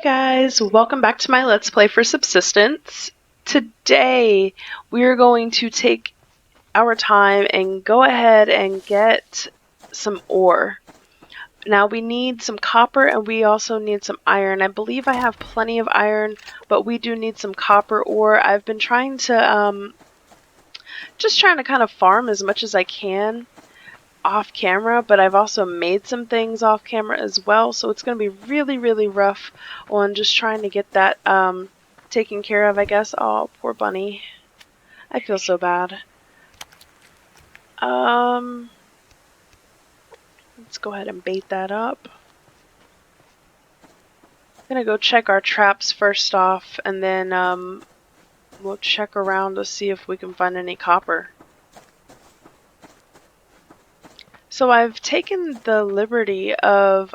Guys, welcome back to my Let's Play for Subsistence. Today we are going to take our time and go ahead and get some ore. Now we need some copper and we also need some iron. I believe I have plenty of iron, but we do need some copper ore. I've been trying to just trying to kind of farm as much as I can off camera, but I've also made some things off camera as well, so it's going to be really rough on just trying to get that taken care of, I guess. Oh, poor bunny. I feel so bad. Let's go ahead and bait that up. I'm going to go check our traps first off, and then we'll check around to see if we can find any copper. So I've taken the liberty of,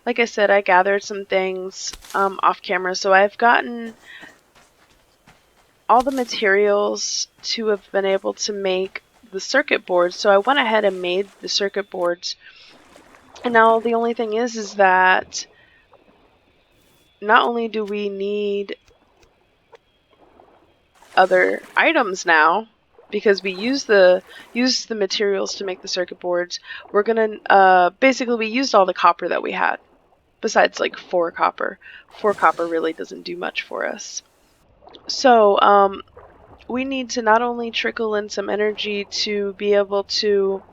like I said, I gathered some things off camera. So I've gotten all the materials to have been able to make the circuit boards. So I went ahead and made the circuit boards. And now the only thing is that not only do we need other items now, because we use the materials to make the circuit boards, we're gonna basically we used all the copper that we had, besides like 4 copper. 4 copper really doesn't do much for us. So we need to not only trickle in some energy to be able to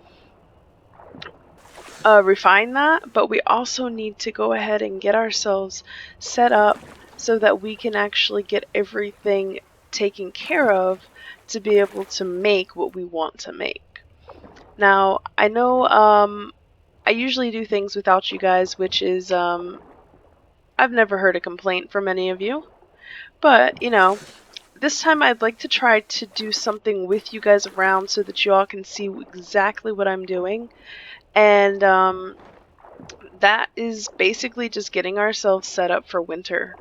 refine that, but we also need to go ahead and get ourselves set up so that we can actually get everything taken care of to be able to make what we want to make. Now, I know I usually do things without you guys, which is I've never heard a complaint from any of you, but you know, this time I'd like to try to do something with you guys around so that you all can see exactly what I'm doing. And that is basically just getting ourselves set up for winter.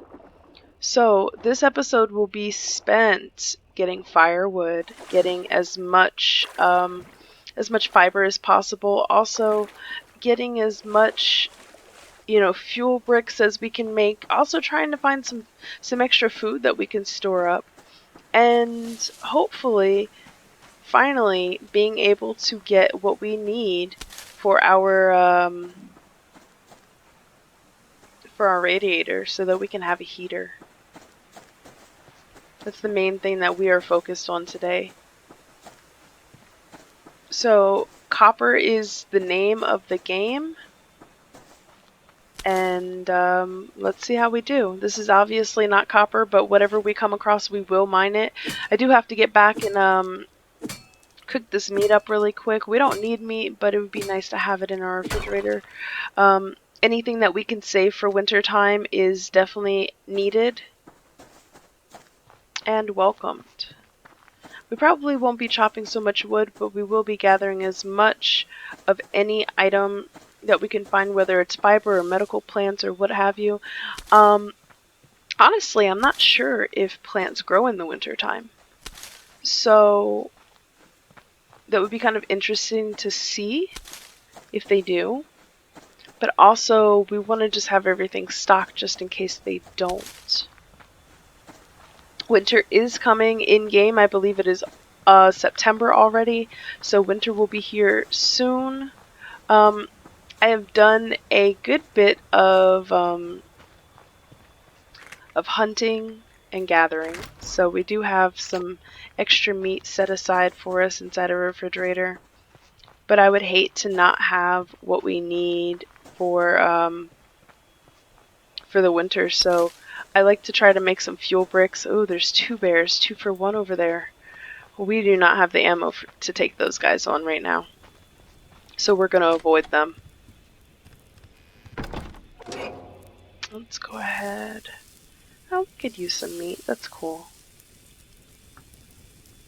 So this episode will be spent getting firewood, getting as much fiber as possible, also getting as much fuel bricks as we can make, also trying to find some extra food that we can store up, and hopefully finally being able to get what we need for our radiator so that we can have a heater. That's the main thing that we are focused on today. So copper is the name of the game, and let's see how we do. This is obviously not copper, but whatever we come across we will mine it. I do have to get back and cook this meat up really quick. We don't need meat, but it would be nice to have it in our refrigerator. Anything that we can save for winter time is definitely needed and welcomed. We probably won't be chopping so much wood, but we will be gathering as much of any item that we can find, whether it's fiber or medical plants or what have you. Honestly, I'm not sure if plants grow in the winter time. So that would be kind of interesting to see if they do. But also, we want to just have everything stocked just in case they don't. Winter is coming in-game. I believe it is September already, so winter will be here soon. I have done a good bit of hunting and gathering, so we do have some extra meat set aside for us inside a refrigerator. But I would hate to not have what we need for the winter, so I like to try to make some fuel bricks. Oh, there's 2 bears, 2 for 1 over there. We do not have the ammo to take those guys on right now, so we're going to avoid them. Let's go ahead. Oh, we could use some meat. That's cool.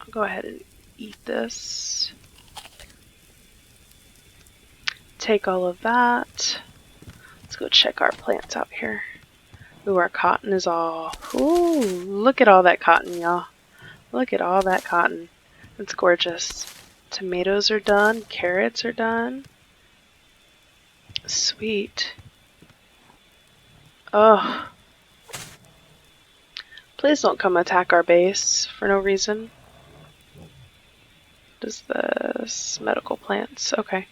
I'll go ahead and eat this. Take all of that. Let's go check our plants out here. Ooh, our cotton is all... Ooh, look at all that cotton, y'all. Look at all that cotton. It's gorgeous. Tomatoes are done. Carrots are done. Sweet. Oh, Please don't come attack our base for no reason. What is this? Medical plants. Okay.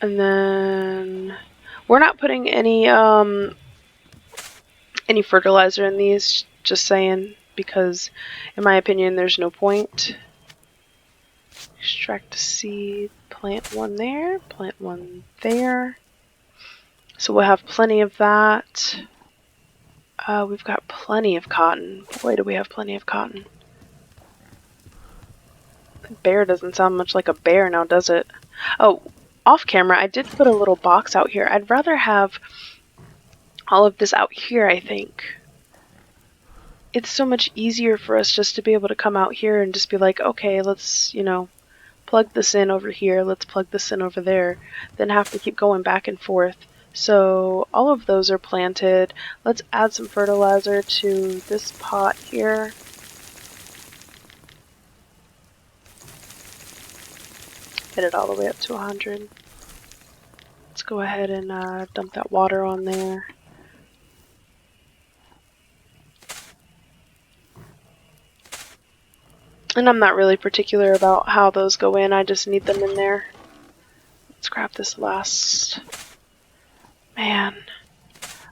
And then we're not putting any fertilizer in these, just saying, because in my opinion there's no point. Extract a seed, plant one there, plant one there. So we'll have plenty of that. We've got plenty of cotton. Boy, do we have plenty of cotton. Bear doesn't sound much like a bear now, does it? Oh, off camera, I did put a little box out here. I'd rather have all of this out here, I think. It's so much easier for us just to be able to come out here and just be like, okay, let's, you know, plug this in over here, let's plug this in over there, then have to keep going back and forth. So all of those are planted. Let's add some fertilizer to this pot here. Get it all the way up to 100. Let's go ahead and dump that water on there. And I'm not really particular about how those go in, I just need them in there. Let's grab this last. Man,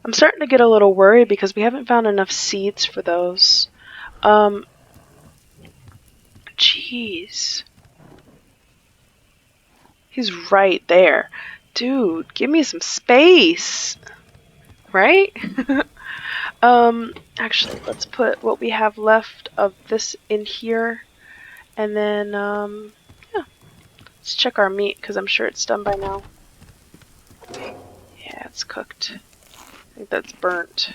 I'm starting to get a little worried because we haven't found enough seeds for those. Jeez. He's right there. Dude, give me some space. Right? Actually, let's put what we have left of this in here. And then, yeah. Let's check our meat, because I'm sure it's done by now. Yeah, it's cooked. I think that's burnt.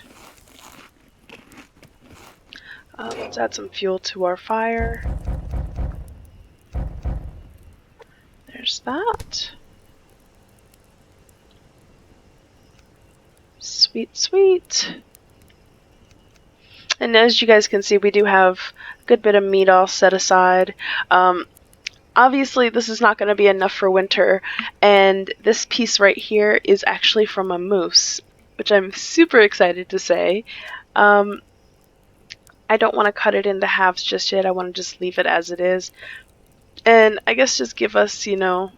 Let's add some fuel to our fire. There's that. Sweet, sweet. And as you guys can see, we do have a good bit of meat all set aside. Obviously, this is not going to be enough for winter, and this piece right here is actually from a moose, which I'm super excited to say. I don't want to cut it into halves just yet. I want to just leave it as it is. And I guess just give us, you know,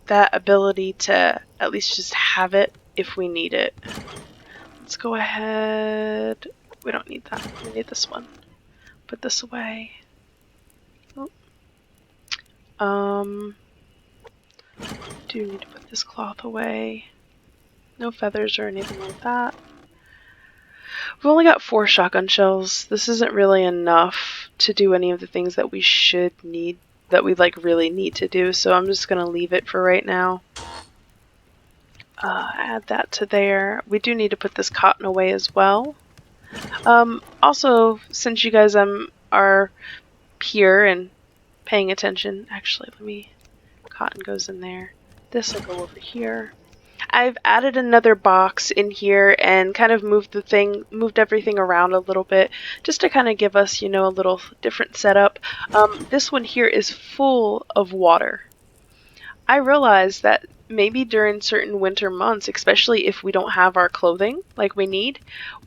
that ability to at least just have it if we need it. Let's go ahead. We don't need that. We need this one. Put this away. Oh. Do need to put this cloth away. No feathers or anything like that. We've only got 4 shotgun shells. This isn't really enough to do any of the things that we should need, that we like really need to do, so I'm just gonna leave it for right now. Add that to there. We do need to put this cotton away as well. Also, since you guys are here and paying attention, actually, cotton goes in there. This will go over here. I've added another box in here and kind of moved everything around a little bit, just to kind of give us, you know, a little different setup. This one here is full of water. I realized that maybe during certain winter months, especially if we don't have our clothing like we need,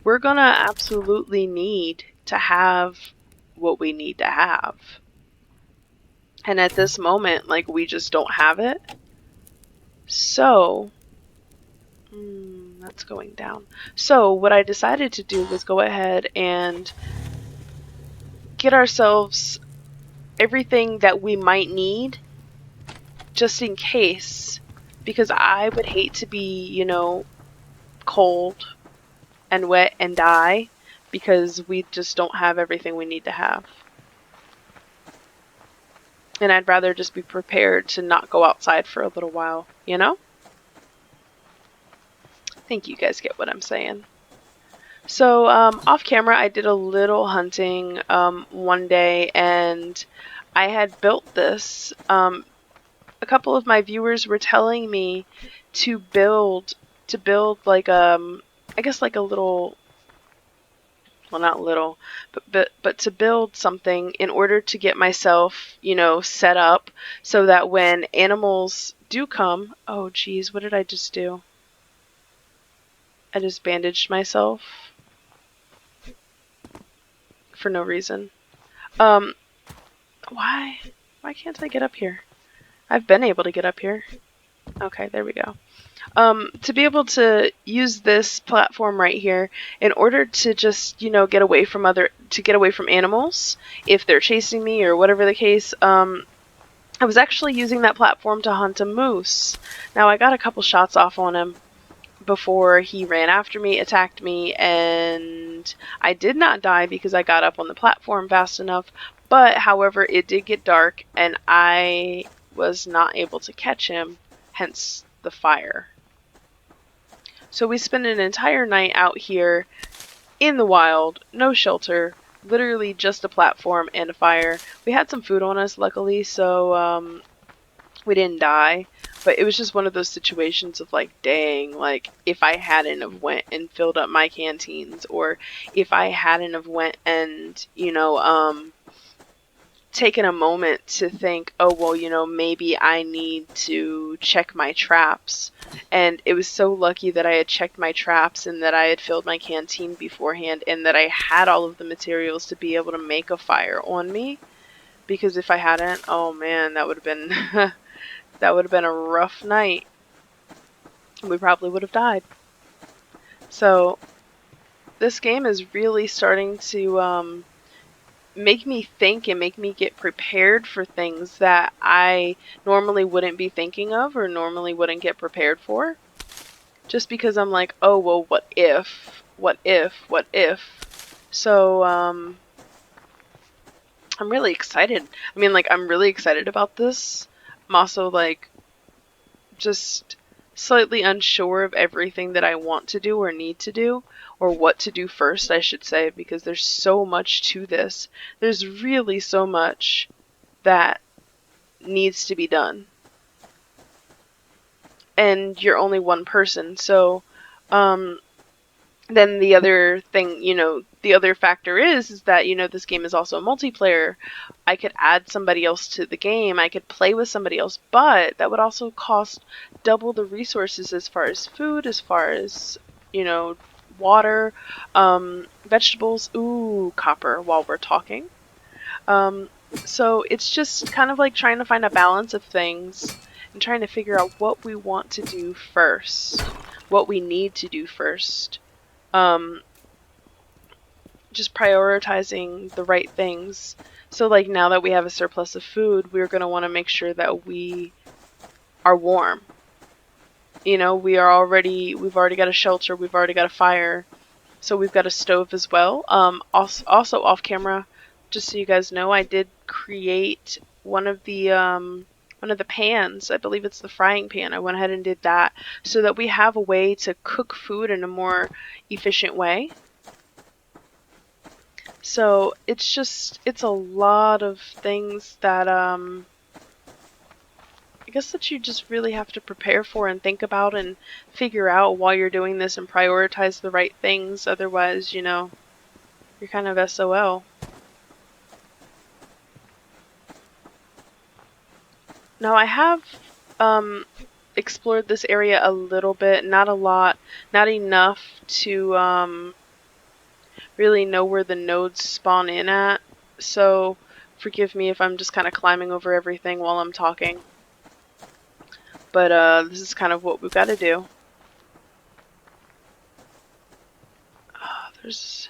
we're gonna absolutely need to have what we need to have. And at this moment, like, we just don't have it. So, that's going down. So what I decided to do was go ahead and get ourselves everything that we might need, just in case, because I would hate to be, you know, cold and wet and die because we just don't have everything we need to have. And I'd rather just be prepared to not go outside for a little while, you know? I think you guys get what I'm saying. So off camera, I did a little hunting one day, and I had built this. A couple of my viewers were telling me to build like I guess like a little, well, not little, but to build something in order to get myself, you know, set up so that when animals do come, oh geez, what did I just do? I just bandaged myself for no reason. Why? Why can't I get up here? I've been able to get up here. Okay, there we go. To be able to use this platform right here in order to just, get away from animals if they're chasing me or whatever the case. I was actually using that platform to hunt a moose. Now I got a couple shots off on him before he ran after me, attacked me, and I did not die because I got up on the platform fast enough. But however, it did get dark and I was not able to catch him, hence the fire. So we spent an entire night out here in the wild, no shelter, literally just a platform and a fire. We had some food on us, luckily, so we didn't die. But it was just one of those situations of like, dang, like if I hadn't have went and filled up my canteens, or if I hadn't have went and, taken a moment to think, oh, well, maybe I need to check my traps. And it was so lucky that I had checked my traps and that I had filled my canteen beforehand and that I had all of the materials to be able to make a fire on me. Because if I hadn't, oh man, that would have been that would have been a rough night. We probably would have died. So this game is really starting to make me think and make me get prepared for things that I normally wouldn't be thinking of or normally wouldn't get prepared for. Just because I'm like, oh, well, what if? What if? What if? So, I'm really excited. I mean, like, I'm really excited about this. I'm also, like, just slightly unsure of everything that I want to do or need to do, or what to do first, I should say, because there's so much to this. There's really so much that needs to be done. And you're only one person, so then the other thing, the other factor is that, this game is also a multiplayer. I could add somebody else to the game, I could play with somebody else, but that would also cost double the resources as far as food, as far as, water, vegetables, copper while we're talking. So it's just kind of like trying to find a balance of things and trying to figure out what we want to do first, what we need to do first. Just prioritizing the right things. So like now that we have a surplus of food, we're going to want to make sure that we are warm. We've already got a shelter, we've already got a fire, so we've got a stove as well. Also off camera, just so you guys know, I did create one of the pans. I believe it's the frying pan. I went ahead and did that so that we have a way to cook food in a more efficient way. So it's a lot of things that I guess that you just really have to prepare for and think about and figure out while you're doing this and prioritize the right things. Otherwise, you're kind of SOL. Now I have explored this area a little bit, not a lot, not enough to really know where the nodes spawn in at, so forgive me if I'm just kind of climbing over everything while I'm talking. But this is kind of what we've got to do. There's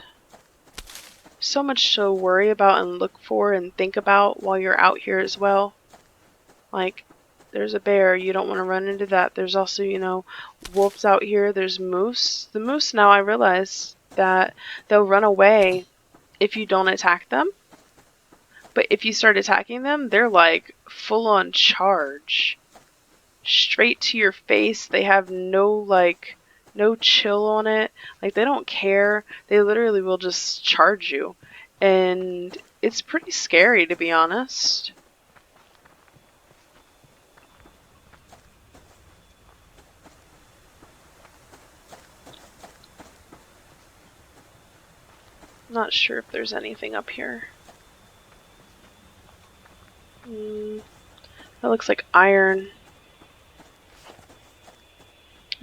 so much to worry about and look for and think about while you're out here as well. Like, there's a bear, you don't want to run into that. There's also, wolves out here. There's moose. The moose, now I realize that they'll run away if you don't attack them. But if you start attacking them, they're like full on charge. Straight to your face. They have no chill on it. Like, they don't care. They literally will just charge you. And it's pretty scary, to be honest. Not sure if there's anything up here. That looks like iron.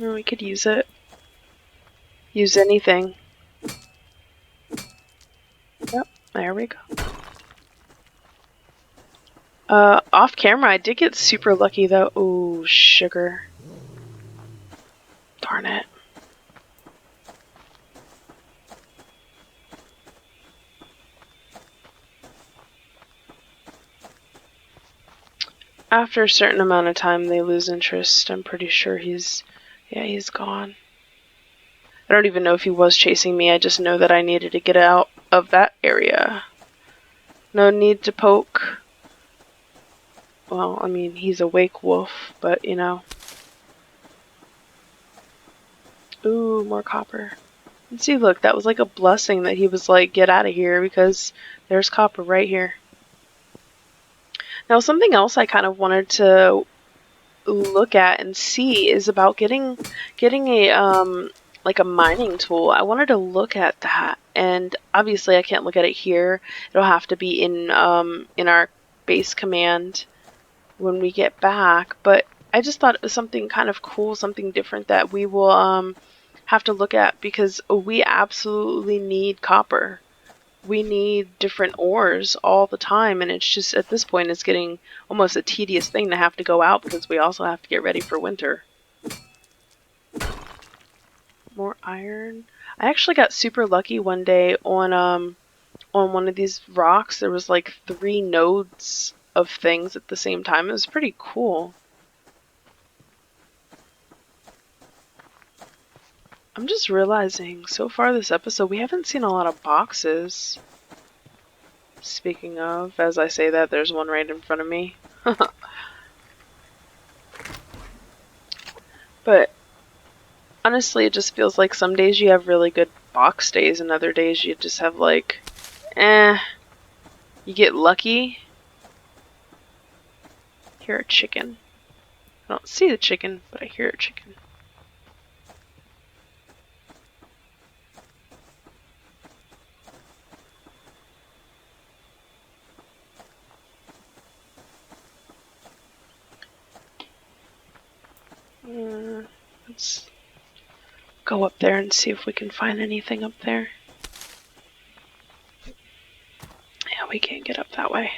Oh, we could use it. Use anything. Yep, there we go. Off camera, I did get super lucky though. Ooh, sugar. Darn it. After a certain amount of time, they lose interest. I'm pretty sure he's gone. I don't even know if he was chasing me. I just know that I needed to get out of that area. No need to poke. Well, I mean, he's a wake wolf, but you know. Ooh, more copper. And see, look, that was like a blessing that he was like, get out of here, because there's copper right here. Now, something else I kind of wanted to look at and see is about getting a like a mining tool. I wanted to look at that, and obviously I can't look at it here. It'll have to be in our base command when we get back, but I just thought it was something kind of cool, something different that we will have to look at, because we absolutely need copper. We need different ores all the time, and it's just at this point it's getting almost a tedious thing to have to go out, because we also have to get ready for winter. More iron. I actually got super lucky one day on one of these rocks. There was like 3 nodes of things at the same time. It was pretty cool. I'm just realizing so far this episode we haven't seen a lot of boxes. Speaking of, as I say that, there's one right in front of me. But honestly, it just feels like some days you have really good box days and other days you just have like, you get lucky. Hear a chicken. I don't see the chicken, but I hear a chicken. Let's go up there and see if we can find anything up there. Yeah, we can't get up that way.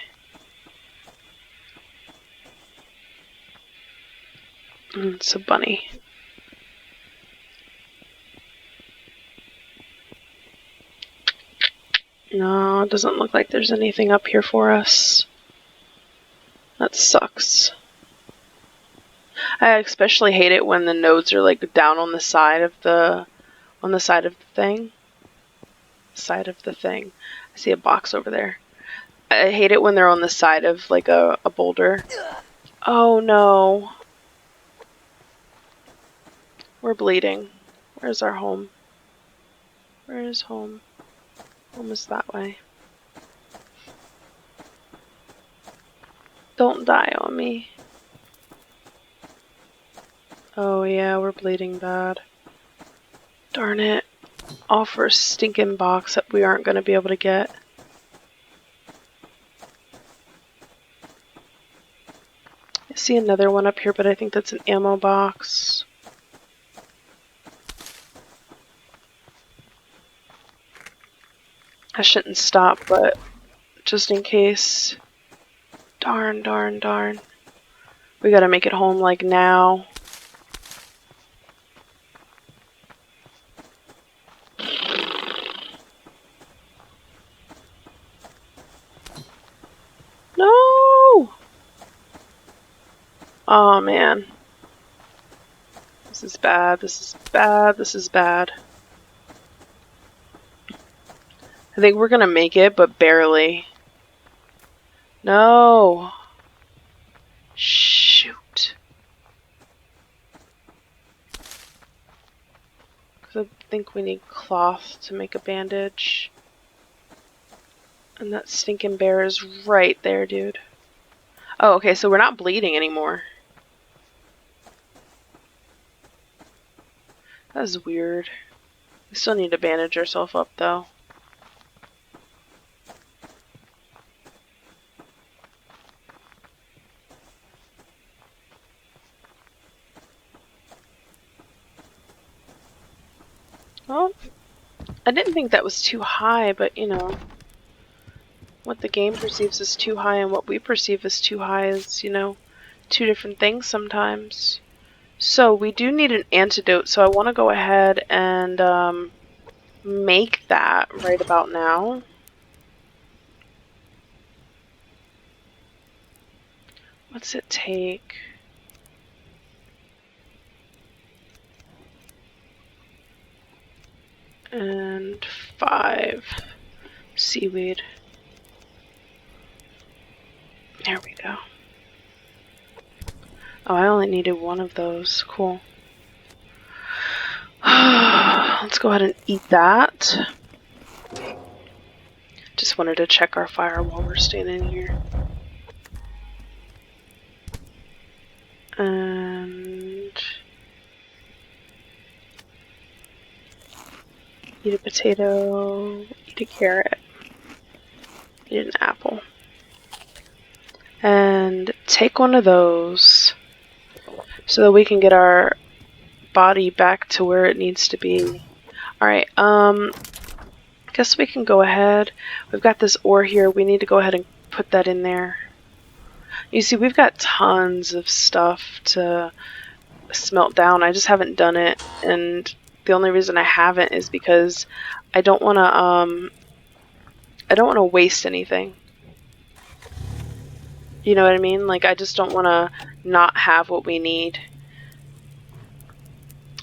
It's a bunny. No, it doesn't look like there's anything up here for us. That sucks. I especially hate it when the nodes are like down on the side of the thing. Side of the thing. I see a box over there. I hate it when they're on the side of like a boulder. Oh no. We're bleeding. Where's our home? Where is home? Home is that way. Don't die on me. Oh yeah, we're bleeding bad. Darn it. All for a stinking box that we aren't going to be able to get. I see another one up here, but I think that's an ammo box. I shouldn't stop, but just in case. Darn, darn, darn. We gotta make it home like now. No! Oh man. This is bad, this is bad, this is bad. I think we're gonna make it, but barely. No! Shoot. Because I think we need cloth to make a bandage. And that stinking bear is right there, dude. Oh, okay, so we're not bleeding anymore. That is weird. We still need to bandage ourselves up, though. Well, I didn't think that was too high, but you know, what the game perceives as too high and what we perceive as too high is, you know, two different things sometimes. So we do need an antidote, so I want to go ahead and make that right about now. What's it take? And 5 seaweed. There we go. Oh, I only needed 1 of those. Cool. Let's go ahead and eat that. Just wanted to check our fire while we're standing here. And eat a potato, eat a carrot, eat an apple. And take 1 of those so that we can get our body back to where it needs to be. Alright, guess we can go ahead. We've got this ore here. We need to go ahead and put that in there. You see, we've got tons of stuff to smelt down. I just haven't done it, and the only reason I haven't is because I don't want to waste anything. You know what I mean? Like, I just don't want to not have what we need.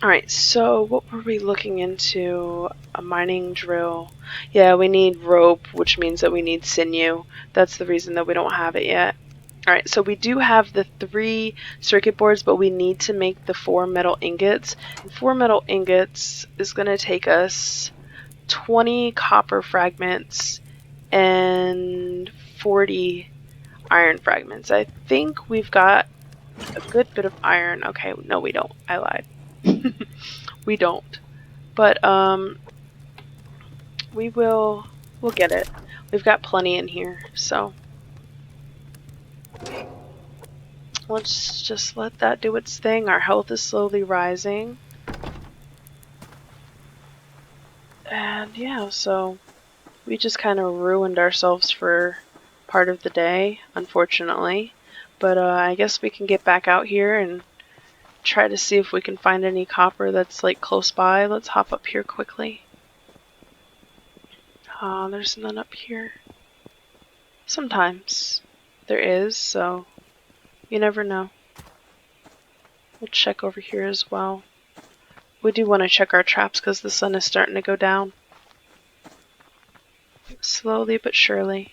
Alright, so what were we looking into? A mining drill. Yeah, we need rope, which means that we need sinew. That's the reason that we don't have it yet. Alright, so we do have the 3 circuit boards, but we need to make the 4 metal ingots. And 4 metal ingots is going to take us 20 copper fragments and 40 iron fragments. I think we've got a good bit of iron. Okay, no we don't. I lied. We don't. But we'll get it. We've got plenty in here, so let's just let that do its thing. Our health is slowly rising. And yeah, so we just kind of ruined ourselves for part of the day, unfortunately. But I guess we can get back out here and try to see if we can find any copper that's like close by. Let's hop up here quickly. There's none up here. Sometimes there is, so you never know. We'll check over here as well. We do want to check our traps because the sun is starting to go down. Slowly but surely.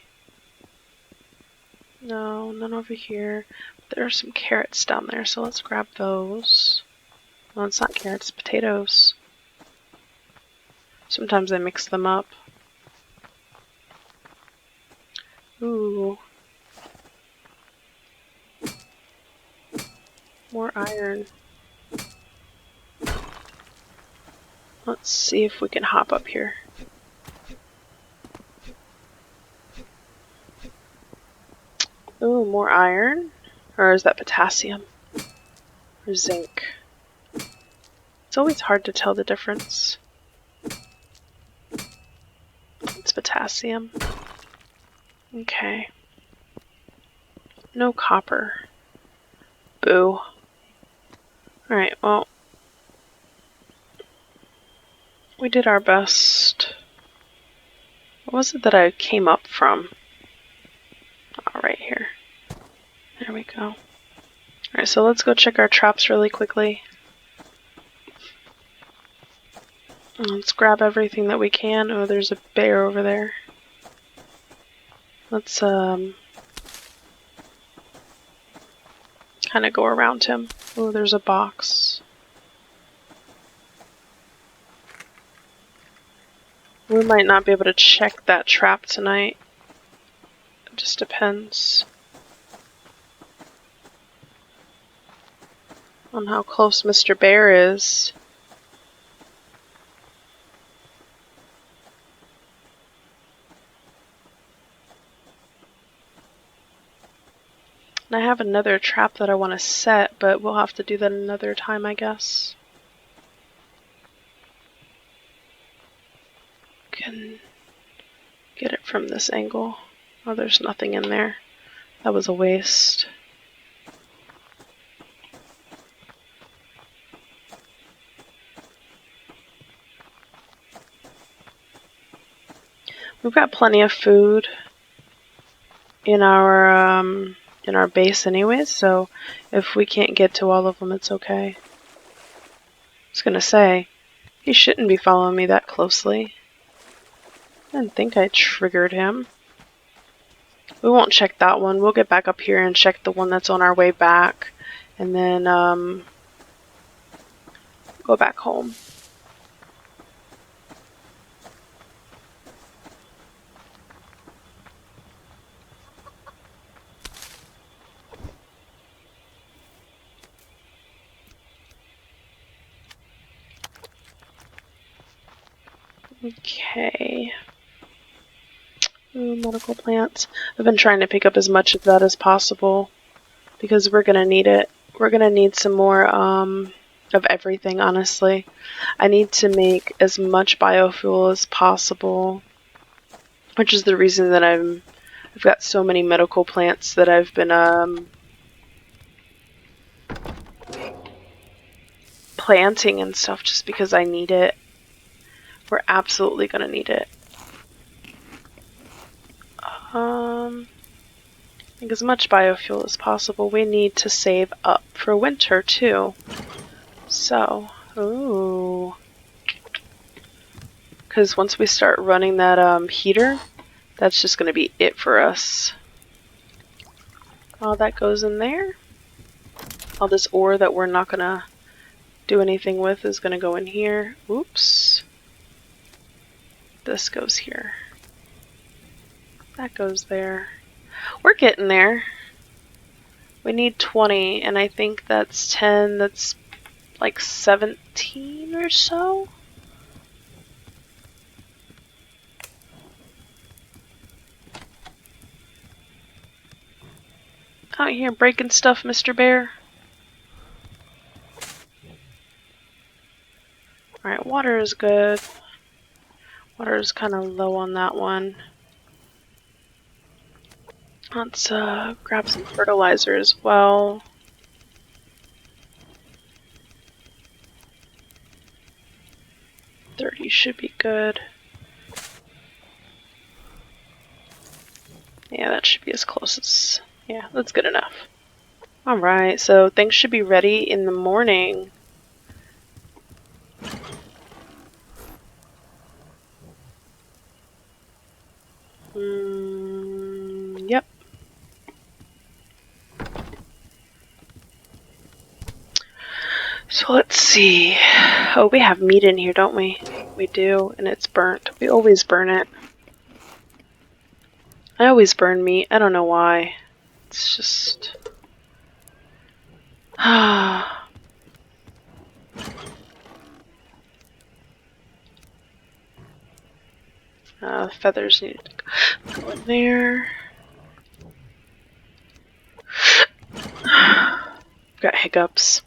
No, none over here. There are some carrots down there, so let's grab those. Well, it's not carrots, it's potatoes. Sometimes I mix them up. Ooh. More iron. Let's see if we can hop up here. Ooh, more iron? Or is that potassium? Or zinc? It's always hard to tell the difference. It's potassium. Okay. No copper. Boo. Alright, well, we did our best. What was it that I came up from? Oh, right here. There we go. Alright, so let's go check our traps really quickly. Let's grab everything that we can. Oh, there's a bear over there. Let's kind of go around him. Oh, there's a box. We might not be able to check that trap tonight. It just depends on how close Mr. Bear is. And I have another trap that I want to set, but we'll have to do that another time, I guess. can get it from this angle. Oh, there's nothing in there. That was a waste. We've got plenty of food in our base anyways, so if we can't get to all of them, it's okay. I was gonna say, he shouldn't be following me that closely. I didn't think I triggered him. We won't check that one. We'll get back up here and check the one that's on our way back, and then go back home. Okay. Ooh, medical plants. I've been trying to pick up as much of that as possible because we're gonna need it. We're gonna need some more of everything, honestly. I need to make as much biofuel as possible, which is the reason that I've got so many medical plants that I've been planting and stuff, just because I need it. We're absolutely gonna need it. Make as much biofuel as possible. We need to save up for winter too. So, ooh. Because once we start running that heater, that's just gonna be it for us. All that goes in there. All this ore that we're not gonna do anything with is gonna go in here. Oops. This goes here. That goes there. We're getting there. We need 20, and I think that's 10, that's like 17 or so. Out here breaking stuff, Mr. Bear. Alright, water is good. Water is kind of low on that one. Let's grab some fertilizer as well. $30 should be good. Yeah, that should be as close as... yeah, that's good enough. Alright, so things should be ready in the morning. Yep. So let's see. Oh, we have meat in here, don't we? We do, and it's burnt. We always burn it. I always burn meat. I don't know why. It's just... feathers need to go in there. Got hiccups.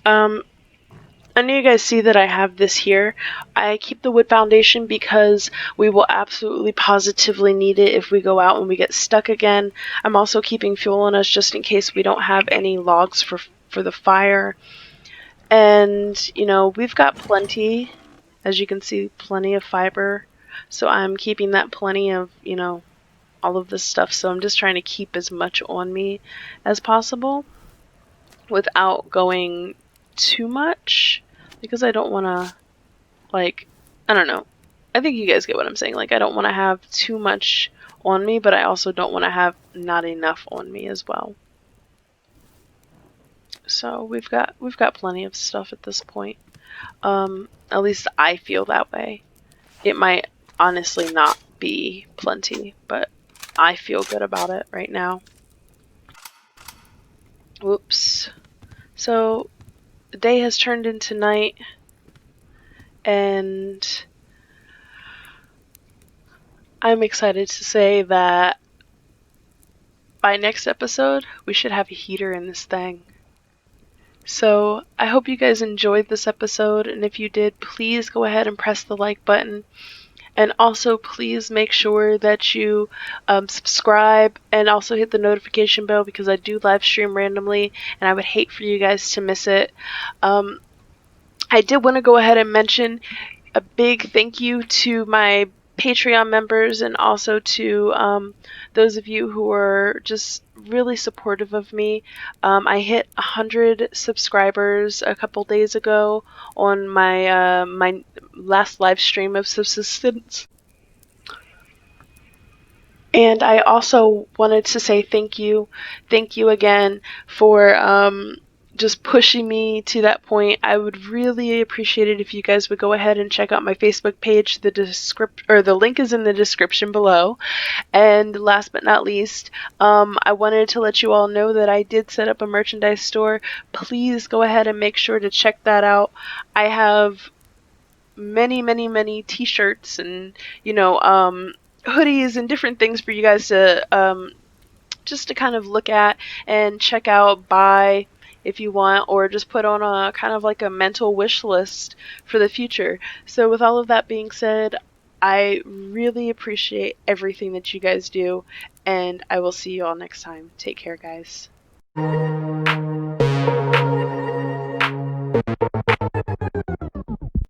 I know you guys see that I have this here. I keep the wood foundation because we will absolutely positively need it if we go out and we get stuck again. I'm also keeping fuel on us just in case we don't have any logs for the fire. And, you know, we've got plenty, as you can see, plenty of fiber. So I'm keeping that plenty of, you know, all of this stuff. So I'm just trying to keep as much on me as possible without going too much, because I don't want to, like, I don't know. I think you guys get what I'm saying. Like, I don't want to have too much on me, but I also don't want to have not enough on me as well. So we've got plenty of stuff at this point. At least I feel that way. It might honestly not be plenty, but I feel good about it right now. Whoops. So the day has turned into night, and I'm excited to say that by next episode, we should have a heater in this thing. So I hope you guys enjoyed this episode, and if you did, please go ahead and press the like button. And also, please make sure that you subscribe and also hit the notification bell, because I do live stream randomly and I would hate for you guys to miss it. I did want to go ahead and mention a big thank you to my Patreon members, and also to those of you who are just really supportive of me. I hit 100 subscribers a couple days ago on my last live stream of Subsistence. And I also wanted to say thank you. Thank you again for just pushing me to that point. I would really appreciate it if you guys would go ahead and check out my Facebook page. The link is in the description below. And last but not least, I wanted to let you all know that I did set up a merchandise store. Please go ahead and make sure to check that out. I have many t-shirts and hoodies and different things for you guys to just to kind of look at and check out, buy if you want, or just put on a kind of like a mental wish list for the future. So with all of that being said, I really appreciate everything that you guys do, and I will see you all next time. Take care, guys.